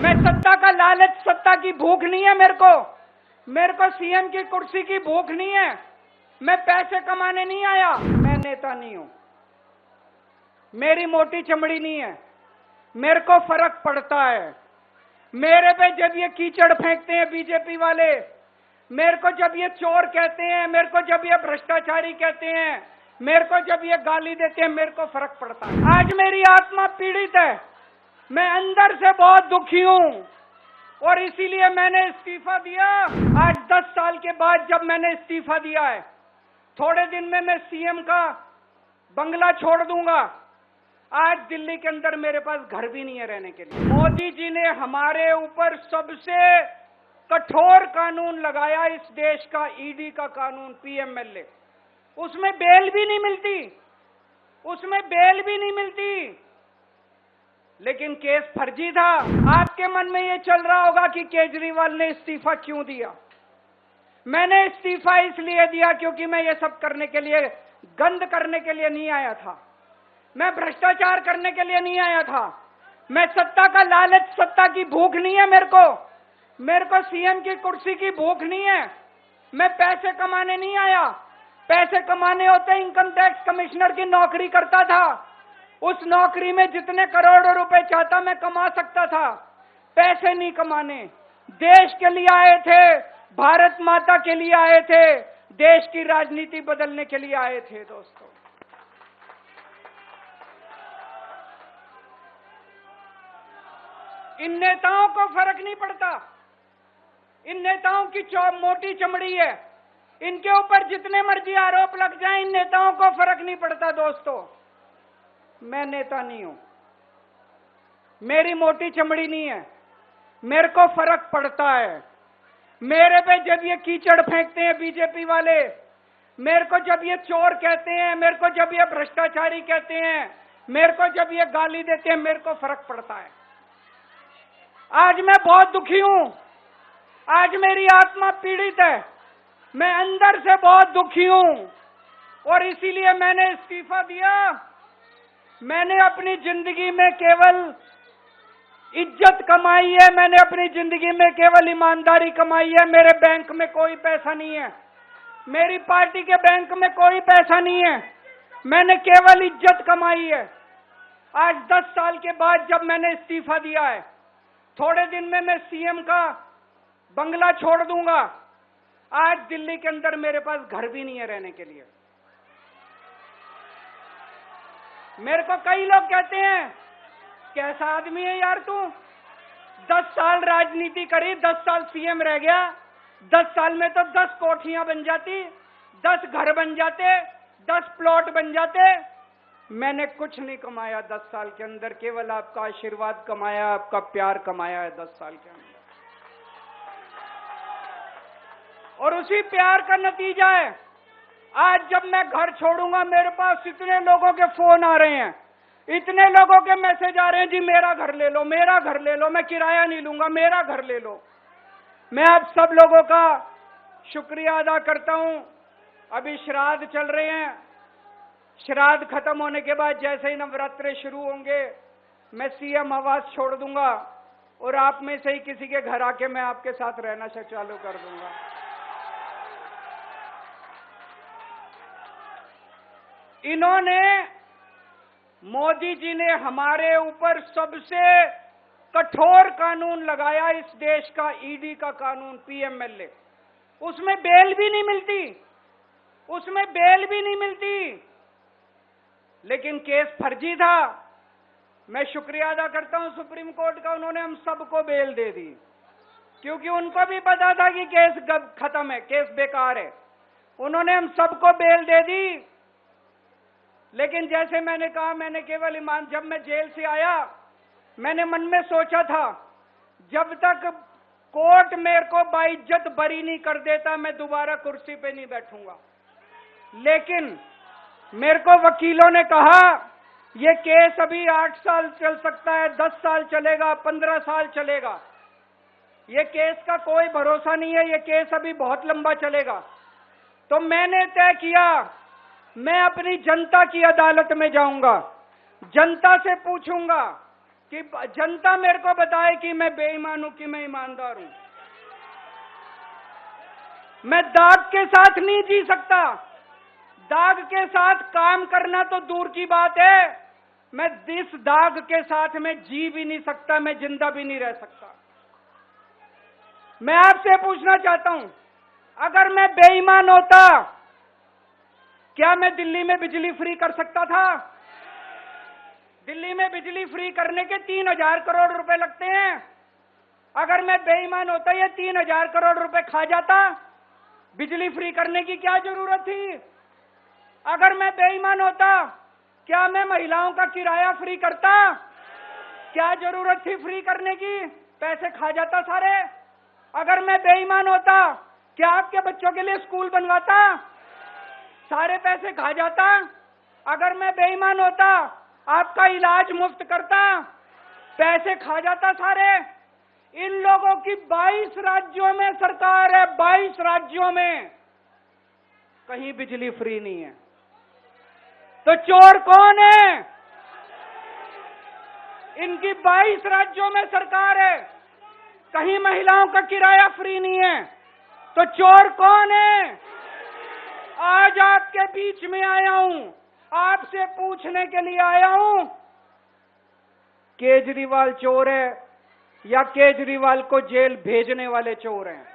मैं सत्ता का लालच, सत्ता की भूख नहीं है मेरे को सीएम की कुर्सी की भूख नहीं है। मैं पैसे कमाने नहीं आया। मैं नेता नहीं हूं, मेरी मोटी चमड़ी नहीं है। मेरे को फर्क पड़ता है। मेरे पे जब ये कीचड़ फेंकते हैं बीजेपी वाले, मेरे को जब ये चोर कहते हैं, मेरे को जब ये भ्रष्टाचारी कहते हैं, मेरे को जब ये गाली देते हैं, मेरे को फर्क पड़ता है। आज मेरी आत्मा पीड़ित है, मैं अंदर से बहुत दुखी हूं और इसीलिए मैंने इस्तीफा दिया। आज 10 साल के बाद जब मैंने इस्तीफा दिया है, थोड़े दिन में मैं सीएम का बंगला छोड़ दूंगा। आज दिल्ली के अंदर मेरे पास घर भी नहीं है रहने के लिए। मोदी जी ने हमारे ऊपर सबसे कठोर कानून लगाया, इस देश का ईडी का कानून, पीएमएलए। उसमें बेल भी नहीं मिलती, उसमें बेल भी नहीं मिलती, लेकिन केस फर्जी था। आपके मन में ये चल रहा होगा कि केजरीवाल ने इस्तीफा क्यों दिया। मैंने इस्तीफा इसलिए दिया क्योंकि मैं ये सब करने के लिए, गंद करने के लिए नहीं आया था। मैं भ्रष्टाचार करने के लिए नहीं आया था। मैं सत्ता का लालच, सत्ता की भूख नहीं है मेरे को सीएम की कुर्सी की भूख नहीं है। मैं पैसे कमाने नहीं आया। पैसे कमाने होते इनकम टैक्स कमिश्नर की नौकरी करता था। उस नौकरी में जितने करोड़ों रुपए चाहता मैं कमा सकता था। पैसे नहीं कमाने, देश के लिए आए थे, भारत माता के लिए आए थे, देश की राजनीति बदलने के लिए आए थे। दोस्तों, इन नेताओं को फर्क नहीं पड़ता। इन नेताओं की मोटी चमड़ी है, इनके ऊपर जितने मर्जी आरोप लग जाएं, इन नेताओं को फर्क नहीं पड़ता। दोस्तों, मैं नेता नहीं हूं, मेरी मोटी चमड़ी नहीं है। मेरे को फर्क पड़ता है। मेरे पे जब ये कीचड़ फेंकते हैं बीजेपी वाले, मेरे को जब ये चोर कहते हैं, मेरे को जब ये भ्रष्टाचारी कहते हैं, मेरे को जब ये गाली देते हैं, मेरे को फर्क पड़ता है। आज मैं बहुत दुखी हूं, आज मेरी आत्मा पीड़ित है, मैं अंदर से बहुत दुखी हूं और इसीलिए मैंने इस्तीफा दिया। मैंने अपनी जिंदगी में केवल इज्जत कमाई है, मैंने अपनी जिंदगी में केवल ईमानदारी कमाई है। मेरे बैंक में कोई पैसा नहीं है, मेरी पार्टी के बैंक में कोई पैसा नहीं है, मैंने केवल इज्जत कमाई है। आज 10 साल के बाद जब मैंने इस्तीफा दिया है, थोड़े दिन में मैं सीएम का बंगला छोड़ दूंगा। आज दिल्ली के अंदर मेरे पास घर भी नहीं है रहने के लिए। मेरे को कई लोग कहते हैं, कैसा आदमी है यार तू, 10 साल राजनीति करी, 10 साल सीएम रह गया, 10 साल में तो 10 कोठियां बन जाती, 10 घर बन जाते, 10 प्लॉट बन जाते। मैंने कुछ नहीं कमाया 10 साल के अंदर, केवल आपका आशीर्वाद कमाया, आपका प्यार कमाया है 10 साल के अंदर। और उसी प्यार का नतीजा है, आज जब मैं घर छोड़ूंगा, मेरे पास इतने लोगों के फोन आ रहे हैं, इतने लोगों के मैसेज आ रहे हैं, जी मेरा घर ले लो, मेरा घर ले लो, मैं किराया नहीं लूंगा, मेरा घर ले लो। मैं आप सब लोगों का शुक्रिया अदा करता हूं। अभी श्राद्ध चल रहे हैं, श्राद्ध खत्म होने के बाद जैसे ही नवरात्रे शुरू होंगे, मैं सीएम आवास छोड़ दूंगा और आप में से ही किसी के घर आके मैं आपके साथ रहना चालू कर दूंगा। इन्होंने, मोदी जी ने हमारे ऊपर सबसे कठोर कानून लगाया, इस देश का ईडी का कानून, पीएमएलए। उसमें बेल भी नहीं मिलती, उसमें बेल भी नहीं मिलती, लेकिन केस फर्जी था। मैं शुक्रिया अदा करता हूं सुप्रीम कोर्ट का, उन्होंने हम सबको बेल दे दी, क्योंकि उनको भी पता था कि केस खत्म है, केस बेकार है। उन्होंने हम सबको बेल दे दी। लेकिन जैसे मैंने कहा, मैंने केवल ईमान, जब मैं जेल से आया, मैंने मन में सोचा था, जब तक कोर्ट मेरे को बाइज्जत बरी नहीं कर देता, मैं दोबारा कुर्सी पे नहीं बैठूंगा। लेकिन मेरे को वकीलों ने कहा, ये केस अभी 8 साल चल सकता है, 10 साल चलेगा, 15 साल चलेगा, ये केस का कोई भरोसा नहीं है, ये केस अभी बहुत लंबा चलेगा। तो मैंने तय किया, मैं अपनी जनता की अदालत में जाऊंगा, जनता से पूछूंगा कि जनता मेरे को बताए कि मैं बेईमान हूं कि मैं ईमानदार हूं। मैं दाग के साथ नहीं जी सकता। दाग के साथ काम करना तो दूर की बात है, मैं इस दाग के साथ में जी भी नहीं सकता, मैं जिंदा भी नहीं रह सकता। मैं आपसे पूछना चाहता हूं, अगर मैं बेईमान होता, क्या मैं दिल्ली में बिजली फ्री कर सकता था? दिल्ली में बिजली फ्री करने के 3,000 करोड़ रुपए लगते हैं। अगर मैं बेईमान होता, ये 3,000 करोड़ रुपए खा जाता, बिजली फ्री करने की क्या जरूरत थी? अगर मैं बेईमान होता, क्या मैं महिलाओं का किराया फ्री करता? क्या जरूरत थी फ्री करने की? पैसे खा जाता सारे। अगर मैं बेईमान होता, क्या आपके बच्चों के लिए स्कूल बनवाता? सारे पैसे खा जाता। अगर मैं बेईमान होता, आपका इलाज मुफ्त करता, पैसे खा जाता सारे। इन लोगों की 22 राज्यों में सरकार है, 22 राज्यों में कहीं बिजली फ्री नहीं है। तो चोर कौन है? इनकी 22 राज्यों में सरकार है, कहीं महिलाओं का किराया फ्री नहीं है। तो चोर कौन है? आज आपके बीच में आया हूं, आपसे पूछने के लिए आया हूं, केजरीवाल चोर है या केजरीवाल को जेल भेजने वाले चोर हैं?